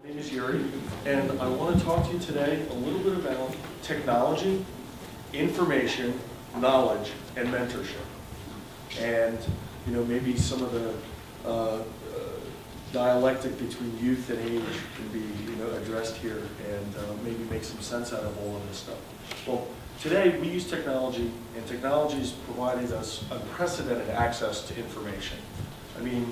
My name is Yuriy, and I want to talk to you today a little bit about technology, information, knowledge, and mentorship. And maybe some of the dialectic between youth and age can be addressed here, and maybe make some sense out of all of this stuff. Well, today we use technology, and technology has provided us unprecedented access to information. I mean,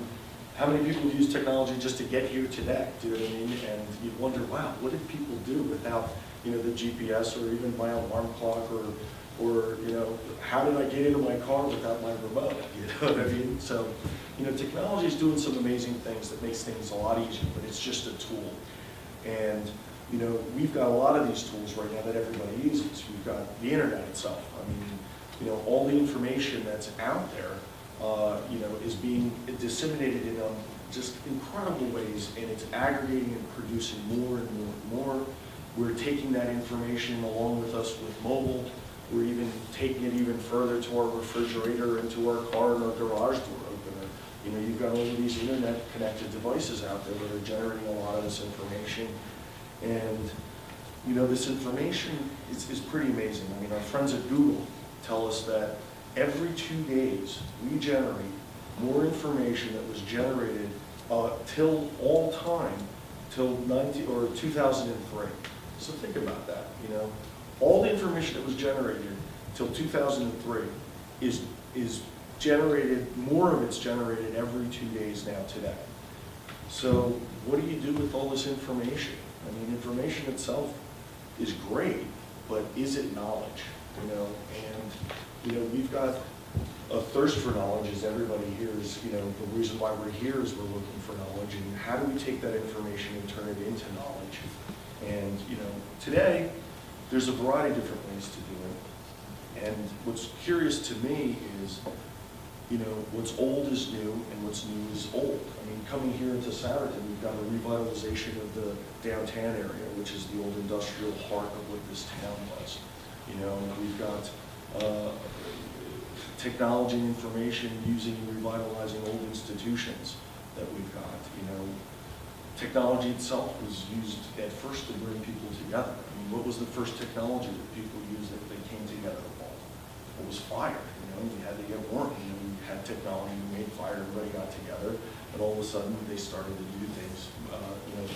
how many people use technology just to get here today? Do you know what I mean? And you wonder, wow, what did people do without the GPS or even my alarm clock or how did I get into my car without my remote? You know what I mean? So, technology is doing some amazing things that makes things a lot easier, but it's just a tool. And we've got a lot of these tools right now that everybody uses. We've got the internet itself. I mean, all the information that's out there, is being disseminated in just incredible ways, and it's aggregating and producing more and more and more. We're taking that information along with us with mobile. We're even taking it even further to our refrigerator, into our car, and our garage door opener. You've got all of these internet-connected devices out there that are generating a lot of this information. And, this information is pretty amazing. I mean, our friends at Google tell us that every 2 days, we generate more information that was generated till all time, till 2003. So think about that, All the information that was generated till 2003 is generated, more of it's generated every 2 days now today. So what do you do with all this information? I mean, information itself is great, but is it knowledge? And we've got a thirst for knowledge, as everybody here is, the reason why we're here is we're looking for knowledge, and how do we take that information and turn it into knowledge? And, today, there's a variety of different ways to do it. And what's curious to me is, what's old is new, and what's new is old. I mean, coming here into Souderton, we've got a revitalization of the downtown area, which is the old industrial heart of what this town was. We've got technology and information using and revitalizing old institutions that we've got. Technology itself was used at first to bring people together. I mean, what was the first technology that people used that they came together for? It was fire. You had to get warm. You had technology, you made fire, everybody got together, and all of a sudden they started to do things,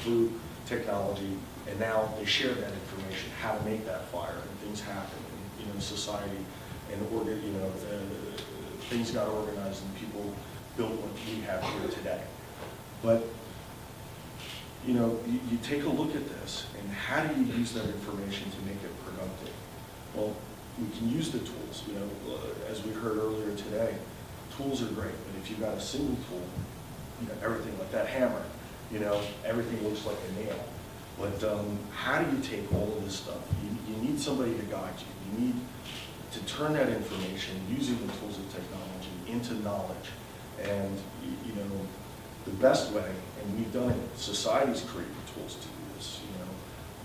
through technology, and now they share that information, how to make that fire, and things happen in society, and things got organized, and people built what we have here today. But you take a look at this, and how do you use that information to make it productive? Well, we can use the tools. As we heard earlier today, tools are great, but if you've got a single tool, everything like that hammer, everything looks like a nail. But how do you take all of this stuff? You need somebody to guide you. You need to turn that information using the tools of technology into knowledge. And the best way, and we've done it, society's created tools to do this.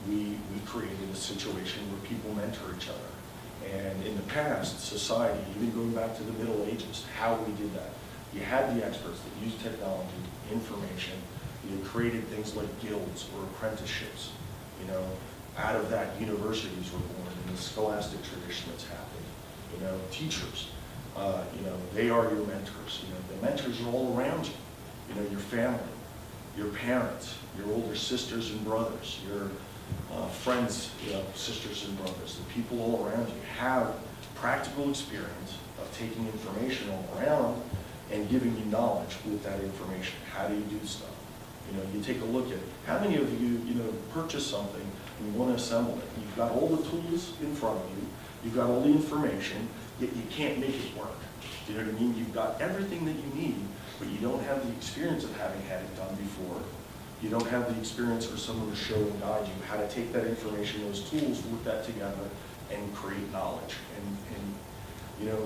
We created a situation where people mentor each other. And in the past, society, even going back to the Middle Ages, how we did that. You had the experts that used technology, information. You created things like guilds or apprenticeships. Out of that, universities were born, and the scholastic tradition that's happened. Teachers, they are your mentors. The mentors are all around you. Your family, your parents, your older sisters and brothers, your friends, sisters and brothers, the people all around you have practical experience of taking information all around and giving you knowledge with that information. How do you do stuff? You take a look at how many of you, purchase something and you want to assemble it. You've got all the tools in front of you. You've got all the information, yet you can't make it work. You know what I mean? You've got everything that you need, but you don't have the experience of having had it done before. You don't have the experience for someone to show and guide you how to take that information, those tools, work that together, and create knowledge. And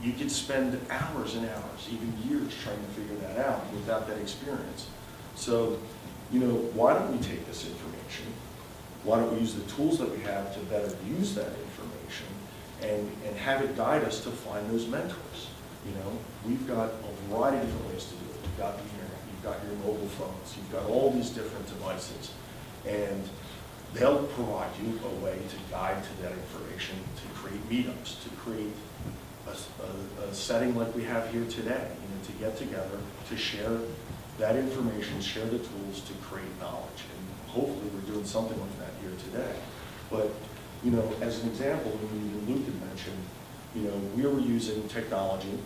you could spend hours and hours, even years, trying to figure that out without that experience. So, why don't we take this information? Why don't we use the tools that we have to better use that information and have it guide us to find those mentors? We've got a variety of different ways to do it. You've got the internet, you've got your mobile phones, you've got all these different devices. And they'll provide you a way to guide to that information, to create meetups, to create a setting like we have here today, to get together, to share that information, share the tools to create knowledge. And hopefully we're doing something like that here today. But, as an example, when Luke had mentioned, we were using technology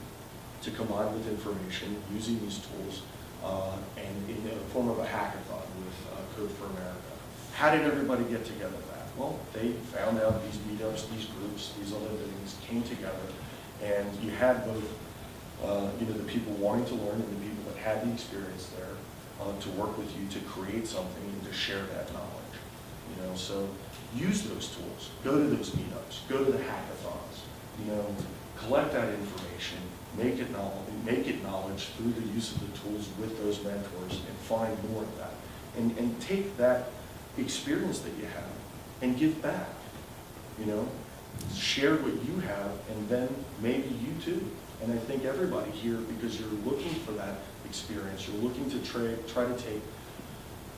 to combine with information, using these tools, and in the form of a hackathon with Code for America. How did everybody get together that? Well, they found out these meetups, these groups, these other things came together, and you had both, the people wanting to learn and the people that had the experience there to work with you to create something and to share that knowledge. So use those tools. Go to those meetups. Go to the hackathons. Collect that information. Make it knowledge through the use of the tools with those mentors, and find more of that. And take that experience that you have and give back. Share what you have, and then maybe you too. And I think everybody here, because you're looking for that experience, you're looking to try to take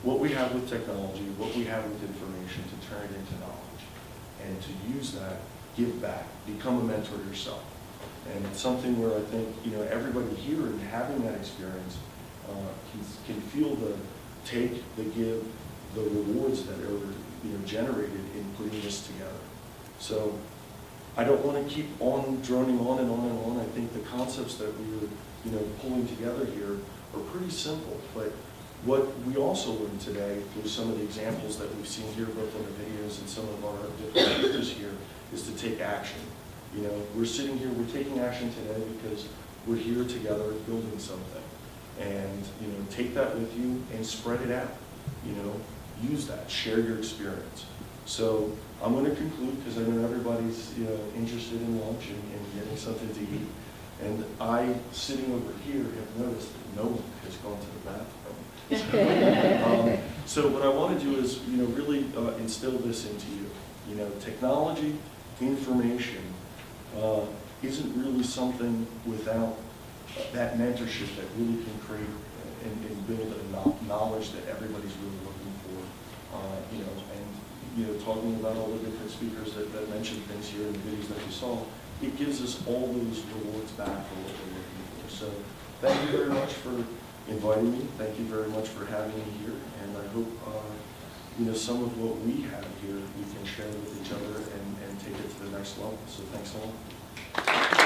what we have with technology, what we have with information, to turn it into knowledge, and to use that, give back, become a mentor yourself. And it's something where I think, everybody here and having that experience can feel the take, the give, the rewards that are generated in putting this together. So I don't want to keep on droning on and on and on. I think the concepts that we're pulling together here are pretty simple. But what we also learned today through some of the examples that we've seen here, both on the videos and some of our different speakers here, is to take action. We're sitting here, we're taking action today because we're here together building something. And, take that with you and spread it out. Use that, share your experience. So I'm going to conclude, because I know everybody's, interested in lunch and getting something to eat. And I, sitting over here, have noticed that no one has gone to the bathroom. So what I want to do is, really instill this into you. Technology, information, isn't really something without that mentorship that really can create and build a knowledge that everybody's really looking for. And talking about all the different speakers that mentioned things here in the videos that you saw, it gives us all those rewards back for what we're looking for. So thank you very much for inviting me. Thank you very much for having me here. And I hope some of what we have here we can share with each other and take it to the next level. So thanks a lot.